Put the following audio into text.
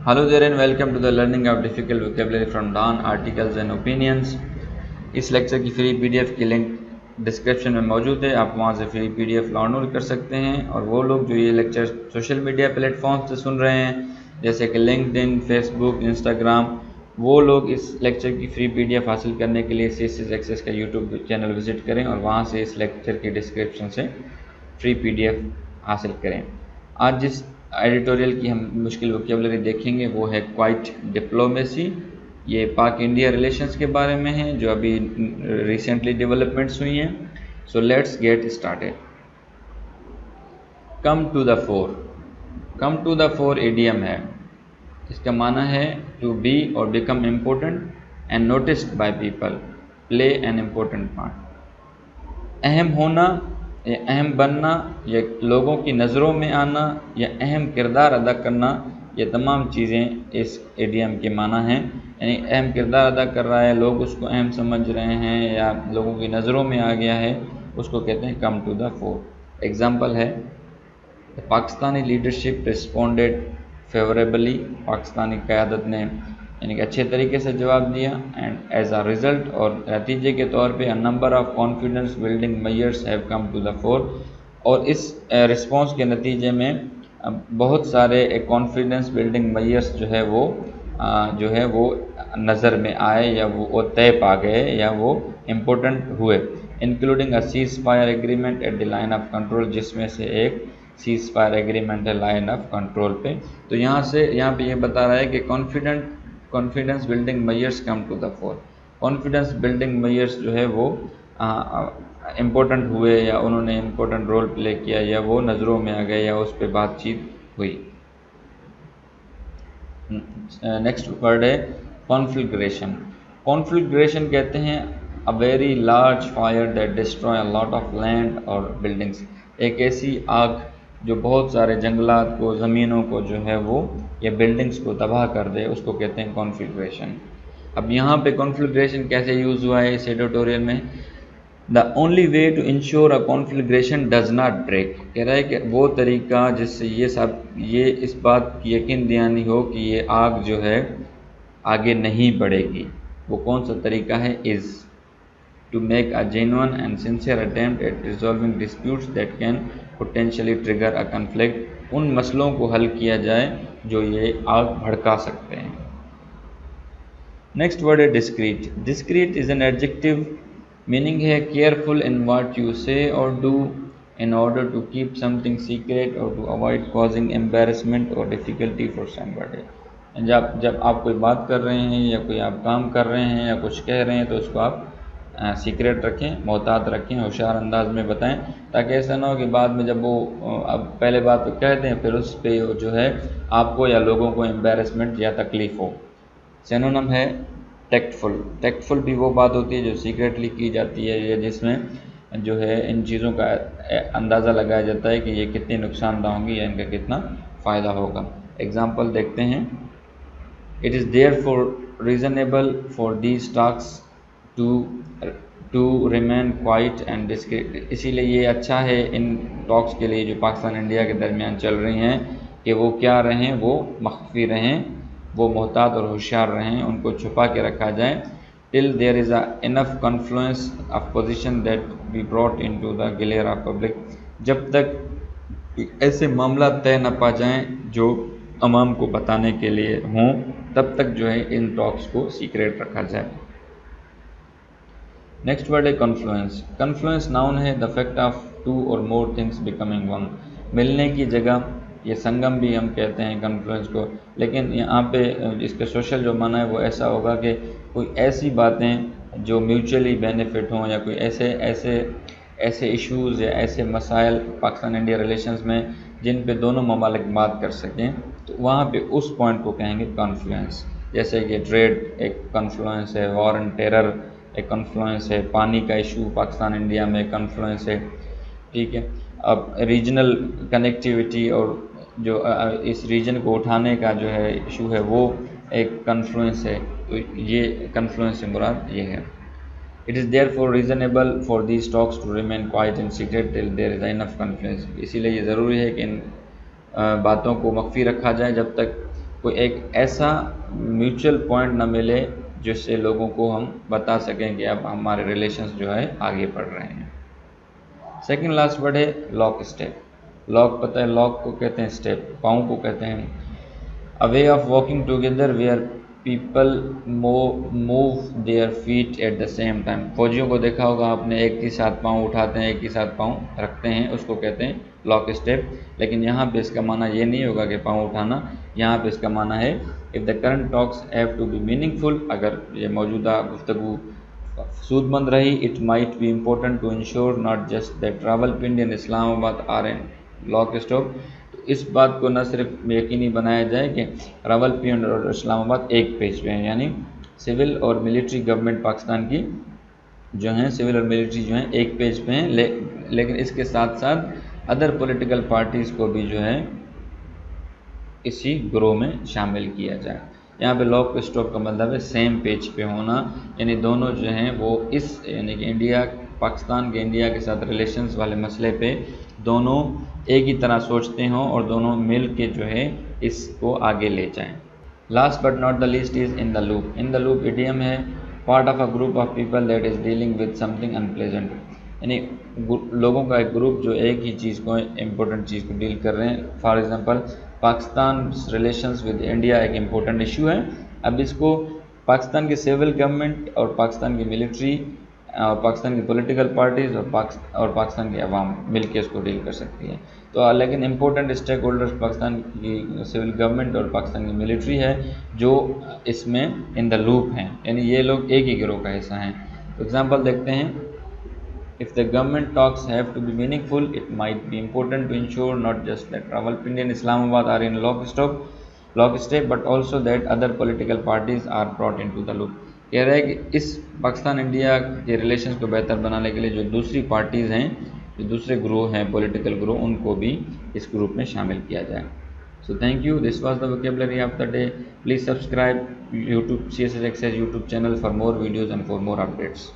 Hello there and welcome to the learning of difficult vocabulary from Don Articles and Opinions। इस lecture की free PDF की link description में मौजूद है। आप वहां से फ्री पीडीएफ डाउनलोड कर सकते हैं। और वो लोग जो ये लेक्चर सोशल मीडिया प्लेटफॉर्म से सुन रहे हैं जैसे कि लिंक्डइन, फेसबुक, इंस्टाग्राम, वो लोग इस लेक्चर की फ्री पीडीएफ हासिल करने के लिए CSS एक्सेस का यूट्यूब चैनल विजिट करें और वहाँ से इस लेक्चर की डिस्क्रिप्शन से फ्री पीडीएफ हासिल करें। आज जिस एडिटोरियल की हम मुश्किल वोकेबलरी देखेंगे वो है क्वाइट डिप्लोमेसी। ये पाक इंडिया रिलेशंस के बारे में है जो अभी रिसेंटली डेवलपमेंट्स हुई हैं। So let's get started. Come to the fore. Come to the fore idiom है। इसका माना है टू बी और become important and noticed by people, play an important part. अहम होना या अहम बनना या लोगों की नज़रों में आना या अहम किरदार अदा करना, ये तमाम चीज़ें इस इडियम के माना हैं। यानी अहम किरदार अदा कर रहा है, लोग उसको अहम समझ रहे हैं या लोगों की नज़रों में आ गया है, उसको कहते हैं come to the fore. Example है Pakistani leadership responded favourably. Pakistani क़यादत ने यानी कि अच्छे तरीके से जवाब दिया। एंड एज अ रिज़ल्ट और नतीजे के तौर पे a number of confidence building measures have come to the fore. और इस रिस्पॉन्स के नतीजे में बहुत सारे कॉन्फिडेंस बिल्डिंग मेजर्स जो है वो नज़र में आए या वो तय पा गए या वो इम्पोर्टेंट हुए। Including a ceasefire agreement at the line of control, जिसमें से एक सीज फायर एग्रीमेंट है लाइन ऑफ कंट्रोल पे। तो यहाँ पे ये बता रहा है कि confidence building measures come to the fore. Confidence building measures जो है वो इम्पोर्टेंट हुए या उन्होंने इम्पोर्टेंट रोल प्ले किया या वो नज़रों में आ गए या उस पर बातचीत हुई। नेक्स्ट वर्ड है कॉन्फ्लिग्रेशन। कॉन्फ्लिग्रेशन कहते हैं a very large fire that destroy a lot of land और बिल्डिंग्स। एक ऐसी आग जो बहुत सारे जंगलात को, ज़मीनों को जो है वो या बिल्डिंग्स को तबाह कर दे, उसको कहते हैं कॉन्फ्लिग्रेशन। अब यहाँ पे कॉन्फ्लिग्रेशन कैसे यूज़ हुआ है इस एडिटोरियल में? The only way to ensure a conflagration does not break. कह रहा है कि वो तरीका जिससे ये इस बात की यकीन दिलानी हो कि ये आग जो है आगे नहीं बढ़ेगी, वो कौन सा तरीका है? Is to make a genuine and sincere attempt at resolving disputes that can potentially trigger a conflict। उन मसलों को हल किया जाए जो ये आग भड़का सकते हैं। नेक्स्ट वर्ड है discrete. Discrete is an adjective, meaning है केयरफुल इन व्हाट यू से और do in order to keep something secret or to avoid causing embarrassment or difficulty for somebody। जब आप कोई बात कर रहे हैं या कोई आप काम कर रहे हैं या कुछ कह रहे हैं तो उसको आप सीक्रेट रखें, मोहतात रखें, होशियार अंदाज में बताएं, ताकि ऐसा ना हो कि बाद में जब वो अब पहले बात तो कह दें फिर उस पर जो है आपको या लोगों को एम्बेरसमेंट या तकलीफ़ हो। सिनोनिम है टेक्टफुल। टेक्टफुल भी वो बात होती है जो सीक्रेटली की जाती है या जिसमें जो है इन चीज़ों का अंदाज़ा लगाया जाता है कि ये कितनी नुकसानदा होंगी या इनका कितना फ़ायदा होगा। एग्ज़ाम्पल देखते हैं। It is therefore reasonable for these talks to remain quiet and discreet. इसीलिए ये अच्छा है इन टॉक्स के लिए जो पाकिस्तान इंडिया के दरमियान चल रही हैं कि वो क्या रहें, वो मख्फी रहें, वो मोहतात और होशियार रहें, उनको छुपा के रखा जाए। Till there is a enough confluence of position that be brought into the glare of public. जब तक ऐसे मामला तय न पा जाएं जो अवाम को बताने के लिए हों, तब तक जो है इन टॉक्स को सीक्रेट रखा जाए। नेक्स्ट वर्ड है कन्फ्लुएंस। कन्फ्लुएंस नाउन है द फैक्ट ऑफ टू और मोर थिंग्स बिकमिंग वन। मिलने की जगह ये संगम भी हम कहते हैं कन्फ्लुएंस को, लेकिन यहाँ पे इसके सोशल जो माना है वो ऐसा होगा कि कोई ऐसी बातें जो म्यूचुअली बेनिफिट हों या कोई ऐसे इश्यूज़ या ऐसे मसाइल पाकिस्तान इंडिया रिलेशंस में जिन पे दोनों ममालिक बात कर सकें, तो वहाँ पे उस पॉइंट को कहेंगे कॉन्फ्लुएंस। जैसे कि ट्रेड एक कॉन्फ्लुएंस है, वॉर एंड टेरर एक कॉन्फ्लुएंस है, पानी का इशू पाकिस्तान इंडिया में कॉन्फ्लुएंस है। ठीक है, अब रीजनल कनेक्टिविटी और जो इस रीजन को उठाने का जो है इशू है वो एक कॉन्फ्लुएंस है। तो ये कॉन्फ्लुएंस से मुराद ये है। It is therefore reasonable for these talks to remain quiet and secret till there is enough confluence. इसीलिए ये ज़रूरी है कि इन बातों को मख्फी रखा जाए जब तक कोई एक ऐसा म्यूचुअल पॉइंट न मिले जिससे लोगों को हम बता सकें कि अब हमारे रिलेशंस जो है आगे बढ़ रहे हैं। सेकंड लास्ट वर्ड है लॉक स्टेप। लॉक पता है, लॉक को कहते हैं स्टेप, पाँव को कहते हैं। A way of walking together where people move their feet at the same time. फौजियों को देखा होगा आपने, एक ही साथ पाँव उठाते हैं, एक ही साथ पाँव रखते हैं, उसको कहते हैं लॉक स्टेप। लेकिन यहाँ पे इसका माना ये नहीं होगा कि पाँव उठाना, यहाँ पे इसका माना है if the current talks have to be meaningful, अगर ये मौजूदा गुफ्तगू सूदमंद रही, it might be important to ensure not just that Rawalpindi and Islamabad are in lockstep. तो इस बात को न सिर्फ यकीनी बनाया जाए कि रावलपिंडी और इस्लामाबाद एक पेज पे हैं, यानी सिविल और मिलिट्री गवर्नमेंट पाकिस्तान की जो हैं, सिविल और मिलिट्री जो हैं एक पेज पे हैं, लेकिन इसके साथ साथ अदर पॉलिटिकल पार्टीज़ को भी जो है इसी ग्रोह में शामिल किया जाए। यहाँ पे लॉक स्टॉप का मतलब है सेम पेज पे होना, यानी दोनों जो हैं वो इस यानी कि इंडिया पाकिस्तान के इंडिया के साथ रिलेशंस वाले मसले पे दोनों एक ही तरह सोचते हों और दोनों मिल के जो है इसको आगे ले जाएं। Last but not the least is in the loop. In the loop idiom है part of a group of people that is dealing with something unpleasant, यानी लोगों का एक ग्रुप जो एक ही चीज़ को, इम्पोर्टेंट चीज़ को डील कर रहे हैं। For example Pakistan relations with India एक इम्पोर्टेंट इशू है। अब इसको पाकिस्तान की सिविल गवर्नमेंट और पाकिस्तान की मिलिट्री और पाकिस्तान की पॉलिटिकल पार्टीज़ और पाकिस्तान की आवाम मिलकर इसको डील कर सकती है। तो लेकिन इम्पोर्टेंट स्टेक होल्डर्स पाकिस्तान की सिविल गवर्नमेंट और पाकिस्तान की मिलिट्री है जो इसमें इन द लूप हैं, यानी ये लोग एक ही गिरोह का हिस्सा हैं। एग्जाम्पल देखते हैं, if the government talks have to be meaningful, it might be important to ensure not just that Rawalpindi and Islamabad are in lockstep, but also that other political parties are brought into the loop। कह रहा है कि इस Pakistan India के relations को बेहतर बनाने के लिए जो दूसरी पार्टीज़ हैं, जो दूसरे ग्रोह हैं, पॉलिटिकल ग्रोह, उनको भी इस ग्रुप में शामिल किया जाए। So thank you. This was the vocabulary of the day. Please subscribe YouTube CSS Access YouTube channel for more videos and for more updates.